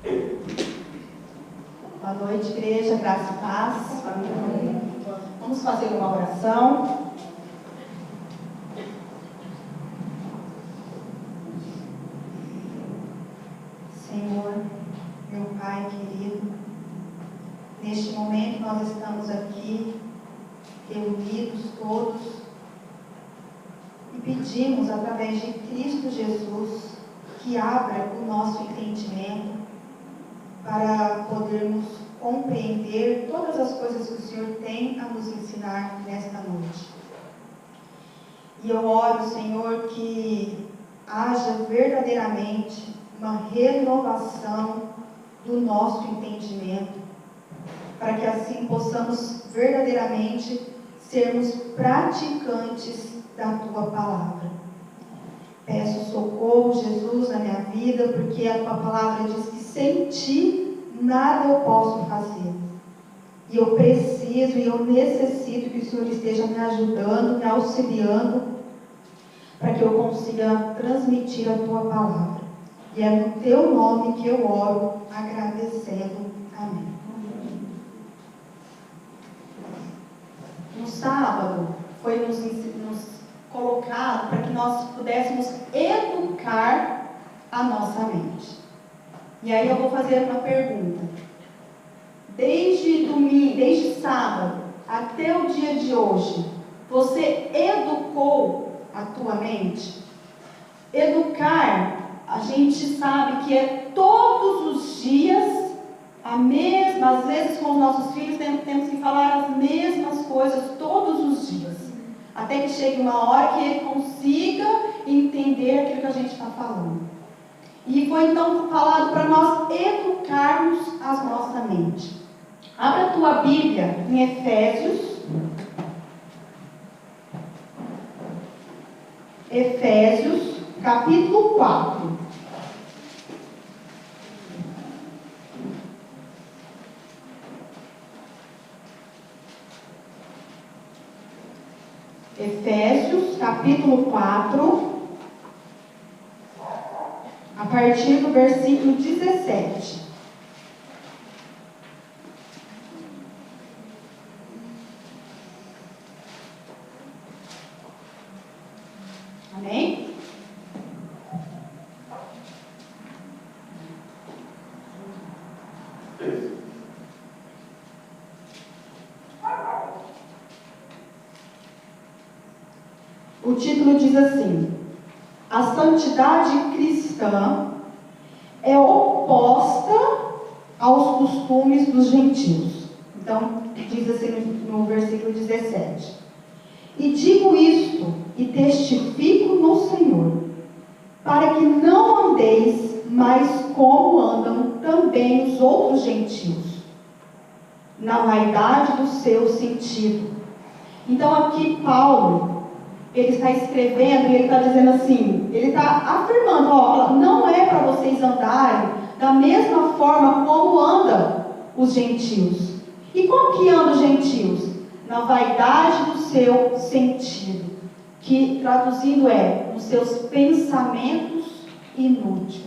Boa noite, igreja, graça e paz. Vamos fazer uma oração. Senhor, meu Pai querido, neste momento nós estamos aqui, reunidos todos, e pedimos, através de Cristo Jesus, que abra o nosso entendimento para podermos compreender todas as coisas que o Senhor tem a nos ensinar nesta noite. E eu oro, Senhor, que haja verdadeiramente uma renovação do nosso entendimento, para que assim possamos verdadeiramente sermos praticantes da Tua Palavra. Peço socorro, Jesus, na minha vida, porque a Tua Palavra diz que sem Ti nada eu posso fazer. E eu preciso e eu necessito que o Senhor esteja me ajudando, me auxiliando, para que eu consiga transmitir a Tua Palavra. E é no Teu nome que eu oro, agradecendo. Amém. No sábado, foi nos colocado para que nós pudéssemos educar a nossa mente. E aí eu vou fazer uma pergunta. Desde sábado até o dia de hoje, você educou a tua mente? Educar, a gente sabe que é todos os dias às vezes com os nossos filhos temos que falar as mesmas coisas todos os dias, até que chegue uma hora que ele consiga entender aquilo que a gente está falando. E foi então falado para nós educarmos a nossa mente. Abra a tua Bíblia em Efésios, capítulo 4. Efésios, capítulo 4, a partir do versículo 17. Amém? O título diz assim: a santidade cristã é oposta aos costumes dos gentios. Então, diz assim no versículo 17: e digo isto e testifico no Senhor, para que não andeis mais como andam também os outros gentios, na vaidade do seu sentido. Então aqui Paulo, ele está escrevendo e ele está dizendo assim, ele está afirmando, não é para vocês andarem da mesma forma como andam os gentios. E como que andam os gentios? Na vaidade do seu sentido, que traduzindo nos seus pensamentos inúteis.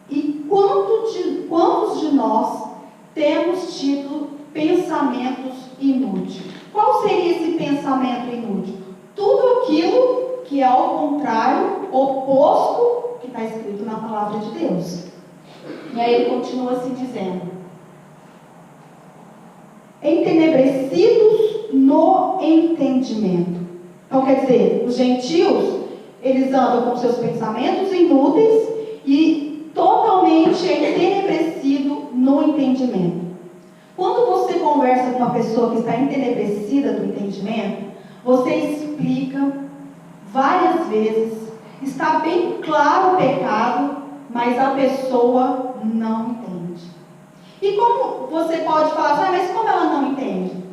E quantos de nós temos tido pensamentos inúteis? Qual seria esse pensamento inútil? Tudo aquilo que é ao contrário, oposto, que está escrito na palavra de Deus. E aí ele continua assim dizendo: entenebrecidos no entendimento. Então quer dizer, os gentios, eles andam com seus pensamentos inúteis e totalmente entenebrecido no entendimento. Quando você conversa com uma pessoa que está entenebrecida do entendimento, você explica várias vezes, está bem claro o pecado, mas a pessoa não entende. E como você pode falar, mas como ela não entende?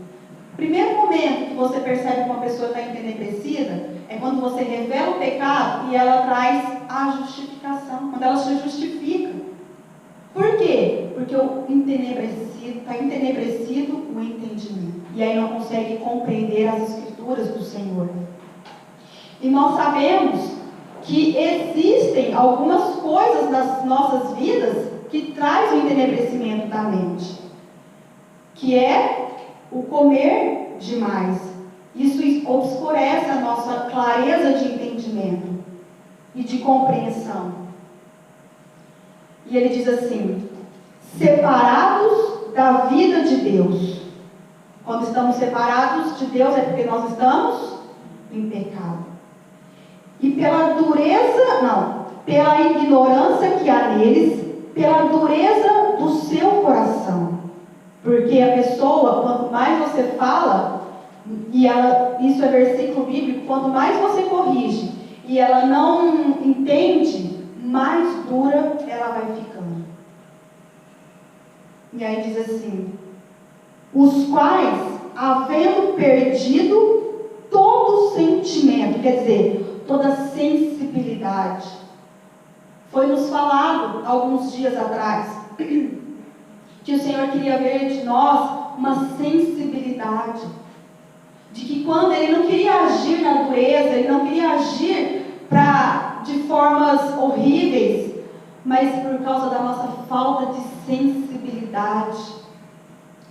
O primeiro momento que você percebe que uma pessoa está entenebrecida é quando você revela o pecado e ela traz a justificação, quando ela se justifica. Por quê? Porque o está entenebrecido o entendimento. E aí não consegue compreender as escrituras do Senhor. E nós sabemos que existem algumas coisas nas nossas vidas que traz o entenebrecimento da mente, que é o comer demais. Isso obscurece a nossa clareza de entendimento e de compreensão. E ele diz assim: separados da vida de Deus. Quando estamos separados de Deus é porque nós estamos em pecado. E pela ignorância que há neles, pela dureza do seu coração. Porque a pessoa, quanto mais você fala, isso é versículo bíblico, quanto mais você corrige e ela não entende, mais dura ela vai ficando. E aí diz assim: os quais, havendo perdido todo sentimento, quer dizer, toda sensibilidade. Foi nos falado alguns dias atrás que o Senhor queria ver de nós uma sensibilidade, de que quando Ele não queria agir na dureza, Ele não queria agir de formas horríveis, mas por causa da nossa falta de sensibilidade,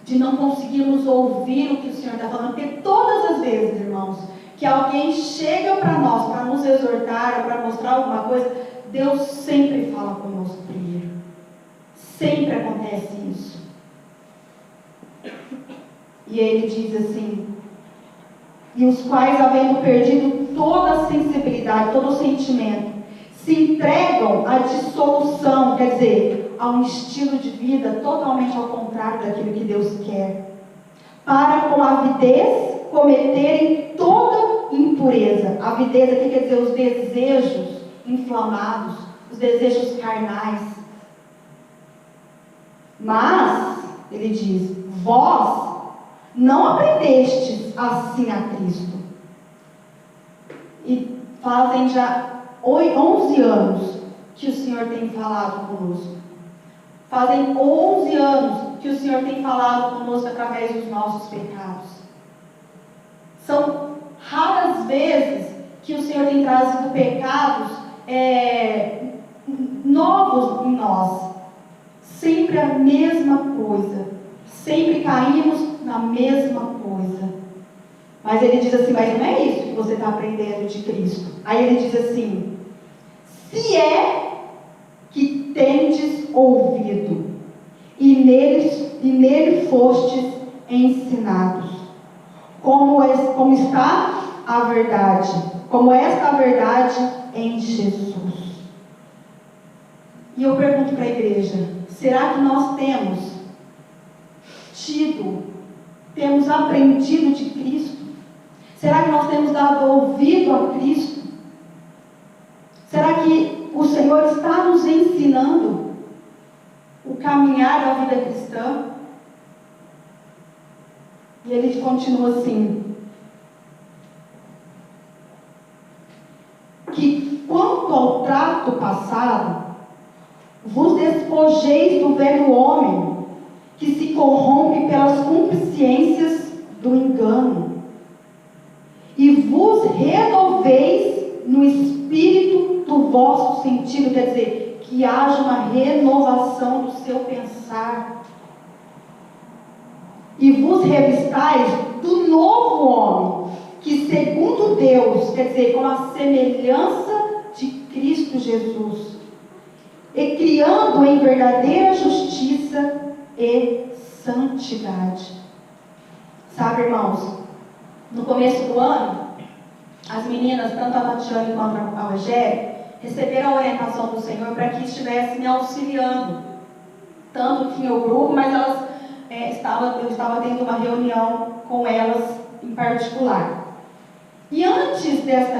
de não conseguirmos ouvir o que o Senhor está falando. Porque todas as vezes, irmãos, que alguém chega para nós, para nos exortar, para mostrar alguma coisa, Deus sempre fala conosco primeiro. Sempre acontece isso. E ele diz assim: e os quais, havendo perdido toda a sensibilidade, todo o sentimento, se entregam à dissolução, quer dizer, a um estilo de vida totalmente ao contrário daquilo que Deus quer, para com avidez cometerem toda impureza. Avidez aqui quer dizer os desejos inflamados, os desejos carnais. Mas, ele diz, vós não aprendestes assim a Cristo. E fazem já 11 anos que o Senhor tem falado conosco. Fazem 11 anos que o Senhor tem falado conosco através dos nossos pecados. São raras vezes que o Senhor tem trazido pecados novos em nós. Sempre a mesma coisa. Sempre caímos na mesma coisa. Mas ele diz assim: mas não é isso que você está aprendendo de Cristo. Aí ele diz assim: se é que tendes ouvido, e nele fostes ensinados, como está a verdade, como esta a verdade em Jesus. E eu pergunto para a igreja: será que nós temos aprendido de Cristo? Será que nós temos dado ouvido a Cristo? Será que o Senhor está nos ensinando o caminhar da vida cristã? E ele continua assim: que quanto ao trato passado, vos despojeis do velho homem, que se corrompe pelas concupiscências do engano, e vos renoveis no espírito do vosso sentido, quer dizer, que haja uma renovação do seu pensar, e vos revistais do novo homem, que segundo Deus, quer dizer, com a semelhança de Cristo Jesus, e criando em verdadeira justiça e santidade. Sabe, irmãos, no começo do ano, as meninas, tanto a Tatiane quanto a Rogério, receberam a orientação do Senhor para que estivessem me auxiliando. Tanto tinha o grupo, mas eu estava tendo uma reunião com elas em particular. E antes desta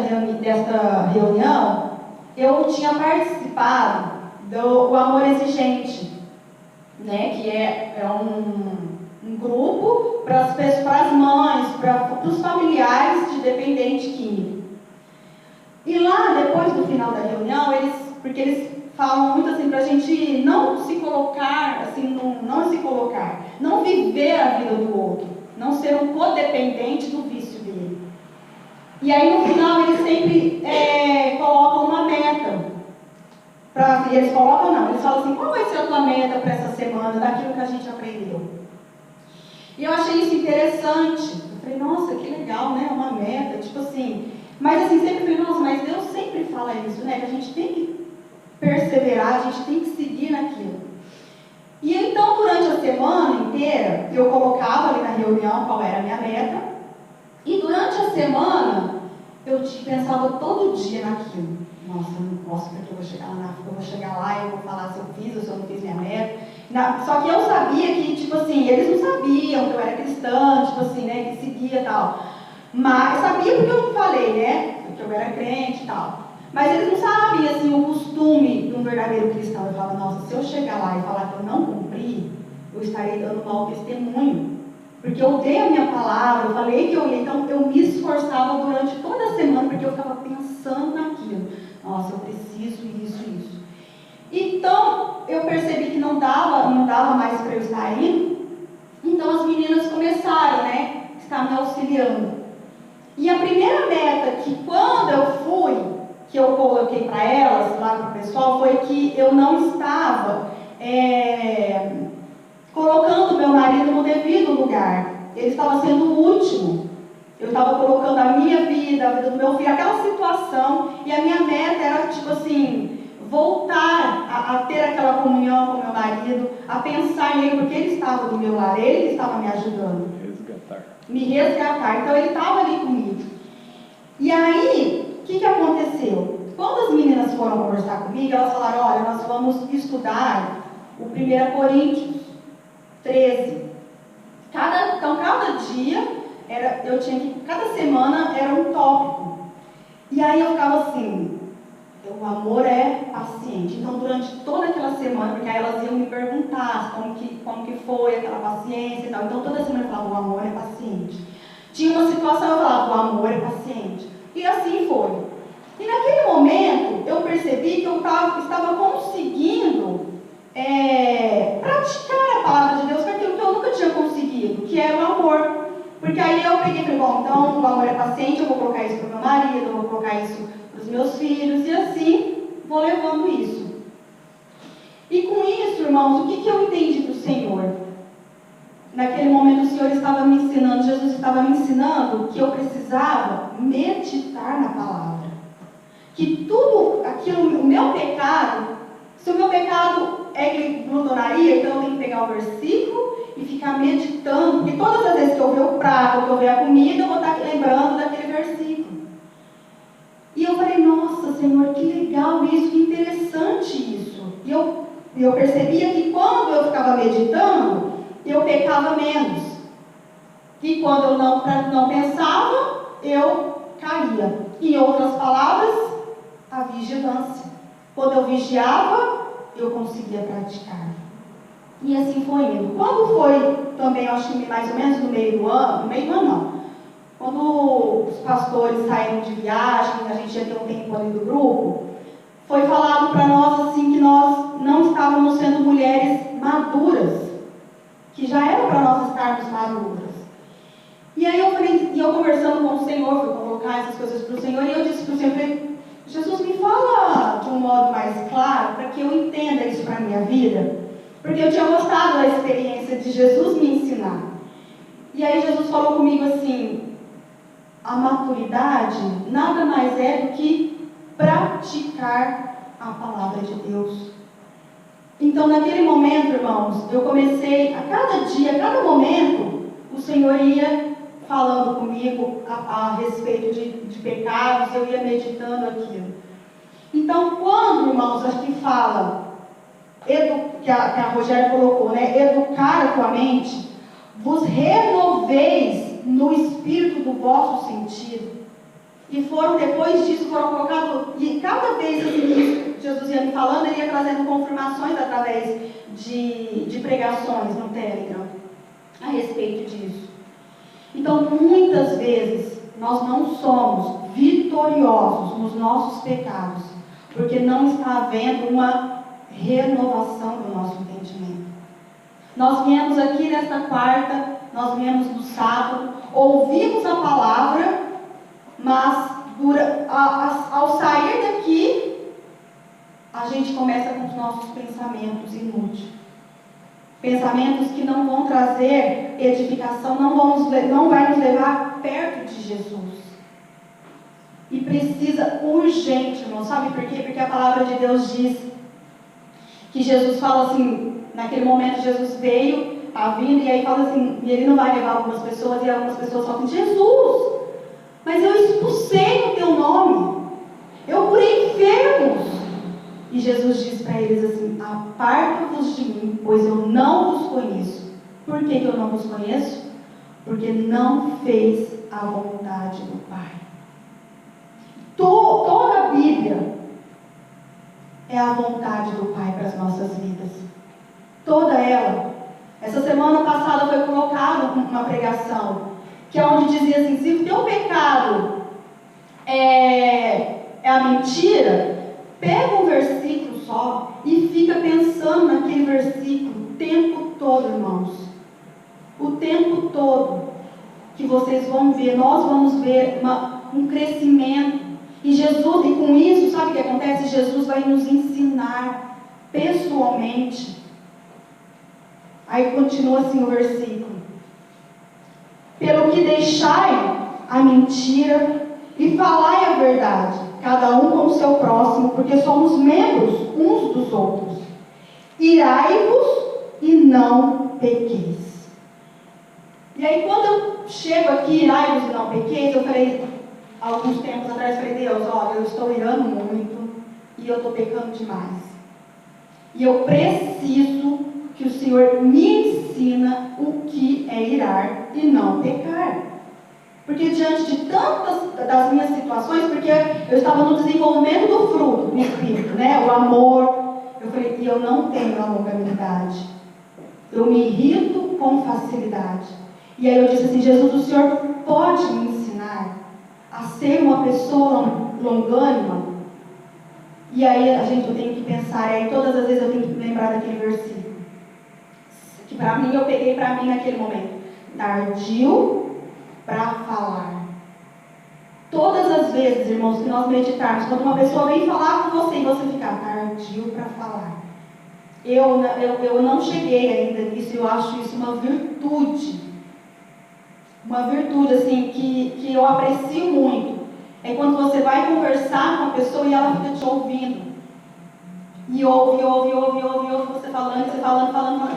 reunião, eu tinha participado do Amor Exigente, né, que é um grupo para as mães, para os familiares de dependente químico. E lá, depois do final da reunião, porque eles falam muito assim, para a gente não se colocar, assim, não viver a vida do outro, não ser um codependente do vício dele. E aí no final eles sempre colocam uma meta E eles colocam não, eles falam assim, qual vai ser a tua meta para essa semana, daquilo que a gente aprendeu? E eu achei isso interessante. Eu falei, nossa, que legal, né? Uma meta, tipo assim. Mas assim, sempre falei, nossa, mas Deus sempre fala isso, né? Que a gente tem que perseverar, a gente tem que seguir naquilo. E então, durante a semana inteira, eu colocava ali na reunião qual era a minha meta. E durante a semana, eu pensava todo dia naquilo. Nossa, eu não posso porque eu vou chegar lá, eu vou chegar lá e eu vou falar se eu fiz ou se eu não fiz minha meta. Só que eu sabia que, tipo assim, eles não sabiam que eu era cristã, tipo assim, né, que seguia e tal. Mas eu sabia porque eu falei, né, que eu era crente e tal. Mas eles não sabiam, assim, o costume de um verdadeiro cristão. Eu falava, nossa, se eu chegar lá e falar que eu não cumpri, eu estarei dando mau testemunho. Porque eu dei a minha palavra, eu falei que eu ia, então eu me esforçava durante toda a semana, porque eu ficava pensando naquilo. Nossa, eu preciso isso. Então, eu percebi que não dava mais para eu estar indo. Então, as meninas começaram, né, a estar me auxiliando. E a primeira meta que quando eu fui, que eu coloquei para elas, lá para o pessoal, foi que eu não estava colocando meu marido no devido lugar. Ele estava sendo o último. Eu estava colocando a minha vida, a vida do meu filho, aquela situação, e a minha meta era, tipo assim, voltar a ter aquela comunhão com meu marido, a pensar nele, porque ele estava do meu lado, ele que estava me ajudando. Me resgatar. Então ele estava ali comigo. E aí, o que aconteceu? Quando as meninas foram conversar comigo, elas falaram, olha, nós vamos estudar o 1 Coríntios 13. Então, cada dia, cada semana era um tópico. E aí eu ficava assim, o amor é paciente. Então, durante toda aquela semana, porque aí elas iam me perguntar como que foi aquela paciência e tal. Então, toda semana eu falava, o amor é paciente. Tinha uma situação, eu falava, o amor é paciente. E assim foi. E naquele momento, eu percebi que eu estava conseguindo praticar a palavra de Deus com aquilo que eu nunca tinha conseguido, que era o amor. Porque aí eu peguei e falei, bom, então o amor é paciente, eu vou colocar isso para o meu marido, eu vou colocar isso para os meus filhos, e assim vou levando isso. E com isso, irmãos, o que eu entendi do Senhor? Naquele momento o Senhor estava me ensinando, Jesus estava me ensinando que eu precisava meditar na palavra. Que tudo aquilo, o meu pecado, se o meu pecado é glutonaria, então eu tenho que pegar o versículo e ficar meditando, porque todas as vezes que eu ver o prato, que eu ver a comida, eu vou estar lembrando daquele versículo. E eu falei, nossa, Senhor, que legal isso, que interessante isso. E eu percebia que quando eu ficava meditando, eu pecava menos. E quando eu não pensava, eu caía. Em outras palavras, a vigilância. Quando eu vigiava, eu conseguia praticar. E assim foi indo. Quando foi também, acho que mais ou menos no meio do ano não. Quando os pastores saíram de viagem, a gente ia ter um tempo ali do grupo, foi falado para nós assim que nós não estávamos sendo mulheres maduras, que já era para nós estarmos maduras. E aí eu falei, e eu conversando com o Senhor, fui colocar essas coisas para o Senhor, e eu disse para o Senhor, Jesus, me fala de um modo mais claro, para que eu entenda isso para a minha vida, porque eu tinha gostado da experiência de Jesus me ensinar. E aí Jesus falou comigo assim, a maturidade nada mais é do que praticar a palavra de Deus. Então, naquele momento, irmãos, eu comecei, a cada dia, a cada momento, o Senhor ia falando comigo a respeito de pecados, eu ia meditando aquilo. Então, quando, irmãos, acho que fala, que a Rogéria colocou, né, educar a tua mente, vos renoveis no espírito do vosso sentido. E depois disso, foram colocados, e cada vez que Jesus ia me falando, ele ia trazendo confirmações através de pregações no Telegram, a respeito disso. Então, muitas vezes, nós não somos vitoriosos nos nossos pecados, porque não está havendo uma renovação do nosso entendimento. Nós viemos aqui nesta quarta, nós viemos no sábado, ouvimos a palavra, mas ao sair daqui, a gente começa com os nossos pensamentos inúteis. Pensamentos que não vão trazer edificação, não vai nos levar perto de Jesus. E precisa urgente, irmão. Sabe por quê? Porque a palavra de Deus diz que Jesus fala assim, naquele momento Jesus veio, está vindo, e aí fala assim, e ele não vai levar algumas pessoas, e algumas pessoas falam assim, Jesus, mas eu expulsei no teu nome, eu curei enfermos. E Jesus diz para eles assim, aparta-vos de mim, pois eu não vos conheço. Por que eu não vos conheço? Porque não fez a vontade do Pai. Toda a Bíblia é a vontade do Pai para as nossas vidas. Toda ela. Essa semana passada foi colocada uma pregação, que é onde dizia assim, se o teu pecado é a mentira, pega um versículo só e fica pensando naquele versículo o tempo todo, irmãos. O tempo todo. Que vocês vão ver, nós vamos ver um crescimento. E Jesus, e com isso, sabe o que acontece? Jesus vai nos ensinar pessoalmente. Aí continua assim o versículo. Pelo que deixai a mentira e falai a verdade, cada um com o seu próximo, porque somos membros uns dos outros. Irai-vos e não pequeis. E aí quando eu chego aqui, irai-vos e não pequeis, eu falei, alguns tempos atrás, falei, Deus, olha, eu estou irando muito e eu estou pecando demais. E eu preciso que o Senhor me ensina o que é irar e não pecar. Porque diante de tantas das minhas situações, porque eu estava no desenvolvimento do fruto do Espírito, né? O amor, eu falei, e eu não tenho a longanimidade. Eu me irrito com facilidade. E aí eu disse assim, Jesus, o Senhor pode me ensinar a ser uma pessoa longânima? E aí eu tenho que pensar, e aí todas as vezes eu tenho que lembrar daquele versículo. Que para mim, eu peguei para mim naquele momento. Tardio para falar. Todas as vezes, irmãos, que nós meditarmos, quando uma pessoa vem falar com você e você ficar tardio para falar. Eu não cheguei ainda nisso, eu acho isso uma virtude. Uma virtude, assim, que eu aprecio muito. É quando você vai conversar com a pessoa e ela fica te ouvindo. E ouve você falando.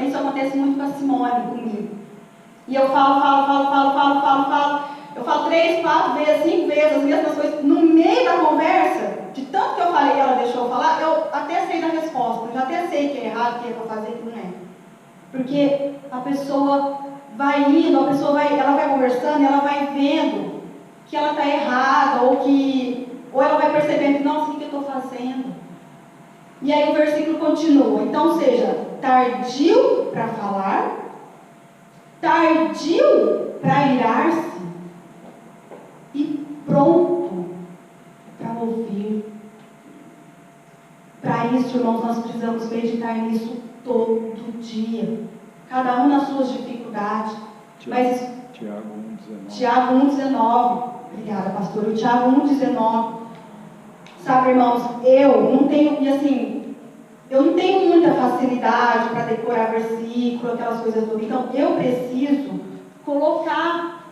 Isso acontece muito com a Simone, comigo. E eu falo. Eu falo 3, 4 vezes, 5 vezes as mesmas coisas. No meio da conversa, de tanto que eu falei e ela deixou eu falar, eu até sei da resposta. Eu já até sei que é errado, que é para fazer, que não é. Porque a pessoa vai indo, ela vai conversando e ela vai vendo que ela está errada, ou ela vai percebendo que, nossa, o que eu estou fazendo? E aí o versículo continua. Então, seja tardio para falar, tardio para irar-se e pronto para ouvir. Para isso, irmãos, nós precisamos meditar nisso todo dia. Cada um nas suas dificuldades. Tiago 1,19. Obrigada, pastor. O Tiago 1,19. Sabe, irmãos, eu não tenho muita facilidade para decorar versículo, aquelas coisas todas. Então, eu preciso colocar,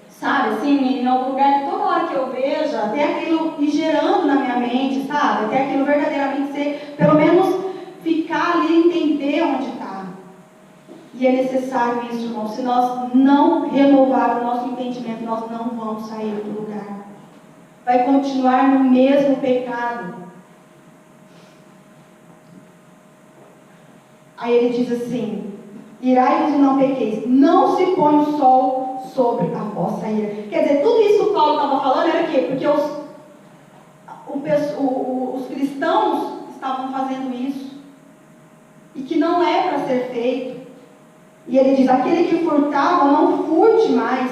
sabe, assim, em algum lugar que toda hora que eu veja, até aquilo ir gerando na minha mente, sabe? Até aquilo verdadeiramente ser, pelo menos, ficar ali e entender onde está. E é necessário isso, irmão. Se nós não renovar o nosso entendimento, nós não vamos sair do lugar. Vai continuar no mesmo pecado. Aí ele diz assim, irai-vos e não pequeis, não se põe o sol sobre a vossa ira. Quer dizer, tudo isso que o Paulo estava falando era o quê? Porque os cristãos estavam fazendo isso. E que não é para ser feito. E ele diz, aquele que furtava, não furte mais.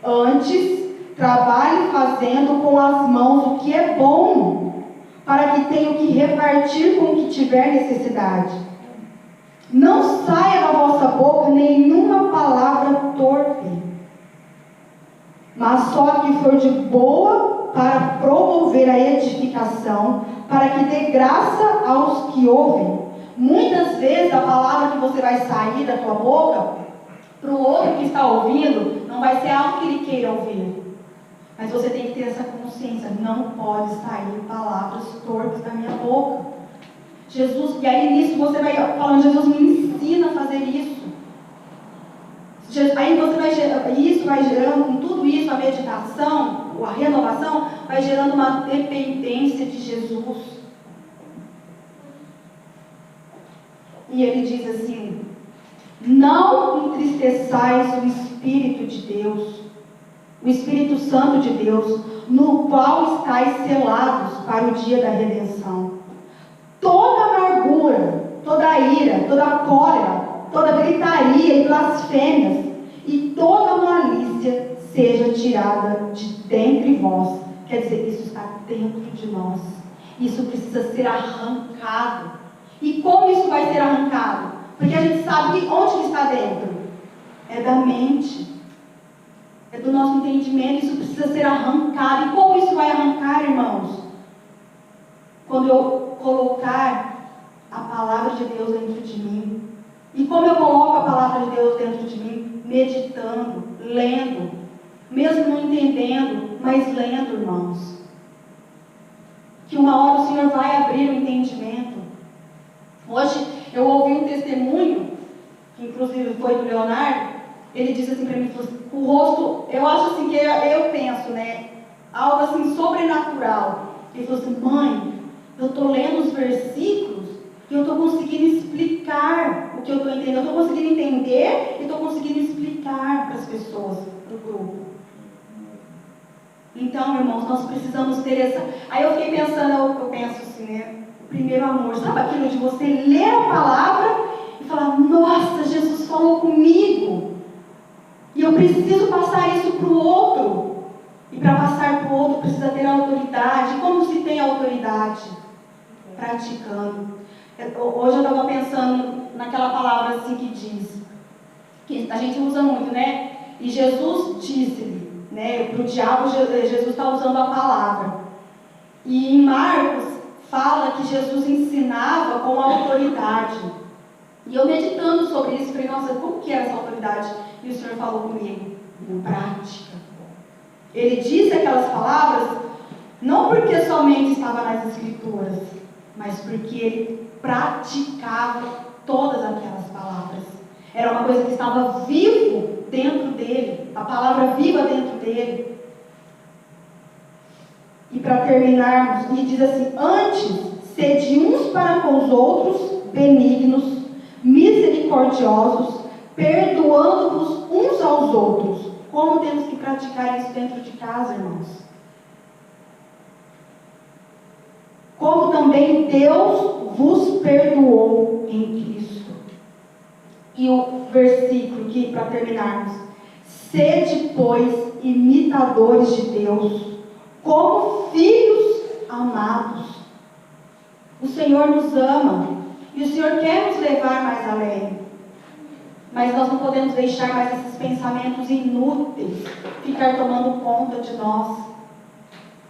Antes, trabalhe fazendo com as mãos o que é bom, para que tenha o que repartir com o que tiver necessidade. Não saia da vossa boca nenhuma palavra torpe, mas só a que for de boa para promover a edificação, para que dê graça aos que ouvem. Muitas vezes a palavra que você vai sair da tua boca, para o outro que está ouvindo, não vai ser algo que ele queira ouvir. Mas você tem que ter essa consciência, não pode sair palavras torpes da minha boca. Jesus, e aí nisso você vai falando, Jesus me ensina a fazer isso. Aí você vai gerando, isso vai gerando, com tudo isso, a meditação, a renovação, vai gerando uma dependência de Jesus. E ele diz assim: não entristeçais o Espírito de Deus, o Espírito Santo de Deus, no qual estáis selados para o dia da redenção. Toda amargura, toda ira, toda cólera, toda gritaria e blasfêmias, e toda malícia seja tirada de dentre vós. Quer dizer, isso está dentro de nós. Isso precisa ser arrancado. E como isso vai ser arrancado? Porque a gente sabe que onde que está dentro? É da mente. É do nosso entendimento. Isso precisa ser arrancado. E como isso vai arrancar, irmãos? Quando eu colocar a palavra de Deus dentro de mim. E como eu coloco a palavra de Deus dentro de mim? Meditando, lendo, mesmo não entendendo, mas lendo, irmãos. Que uma hora o Senhor vai abrir o entendimento. Hoje eu ouvi um testemunho, que inclusive foi do Leonardo. Ele disse assim para mim, o rosto, eu acho assim que eu penso, né? Algo assim sobrenatural. Ele falou assim: mãe, eu estou lendo os versículos e eu estou conseguindo explicar o que eu estou entendendo. Eu estou conseguindo entender e estou conseguindo explicar para as pessoas, para o grupo. Então, irmãos, nós precisamos ter essa... Aí eu fiquei pensando, eu penso assim, né? O primeiro amor, sabe aquilo de você ler a palavra e falar: nossa, Jesus falou comigo. E eu preciso passar isso para o outro. E para passar para o outro precisa ter autoridade. Como se tem autoridade? Praticando. Hoje eu estava pensando naquela palavra assim que diz, que a gente usa muito, né? E Jesus disse-lhe, né? Para o diabo, Jesus está usando a palavra. E em Marcos fala que Jesus ensinava com autoridade. E eu meditando sobre isso, falei: nossa, como que é essa autoridade? E o Senhor falou comigo: em prática. Ele disse aquelas palavras não porque somente estava nas Escrituras, mas porque ele praticava todas aquelas palavras. Era uma coisa que estava vivo dentro dele, a palavra viva dentro dele. E para terminarmos, ele diz assim: antes, sede uns para com os outros benignos, misericordiosos, perdoando-vos uns aos outros. Como temos que praticar isso dentro de casa, irmãos? Como também Deus vos perdoou em Cristo. E o versículo aqui, para terminarmos: sede, pois, imitadores de Deus, como filhos amados. O Senhor nos ama e o Senhor quer nos levar mais além. Mas nós não podemos deixar mais esses pensamentos inúteis ficar tomando conta de nós.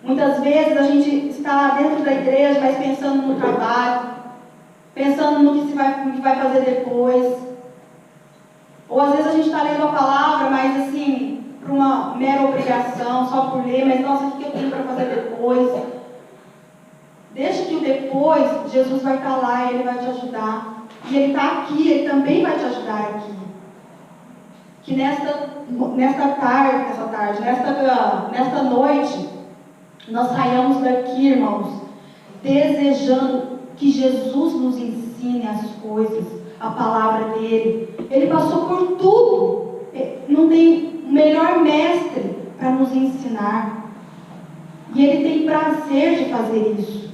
Muitas vezes a gente está dentro da igreja, mas pensando no trabalho, pensando no que vai fazer depois. Ou às vezes a gente está lendo a palavra, mas assim, por uma mera obrigação, só por ler, mas nossa, o que eu tenho para fazer depois? Deixa que o depois, Jesus vai estar lá e Ele vai te ajudar. E Ele está aqui, Ele também vai te ajudar aqui. Que nesta noite, nós saiamos daqui, irmãos, desejando que Jesus nos ensine as coisas, a palavra dEle. Ele passou por tudo. Não tem melhor mestre para nos ensinar. E Ele tem prazer de fazer isso.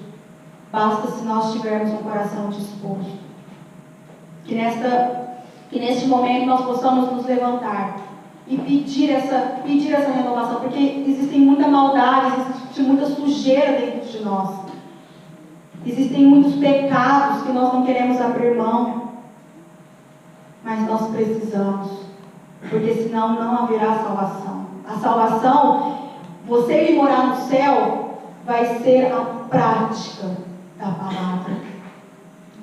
Basta se nós tivermos um coração disposto. Que neste momento nós possamos nos levantar e pedir essa renovação, porque existem muita maldade, existe muita sujeira dentro de nós. Existem muitos pecados que nós não queremos abrir mão, mas nós precisamos, porque senão não haverá salvação. A salvação Você ir morar no céu vai ser a prática da palavra.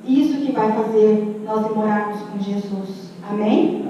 Isso que vai fazer nós ir morarmos com Jesus. Amém?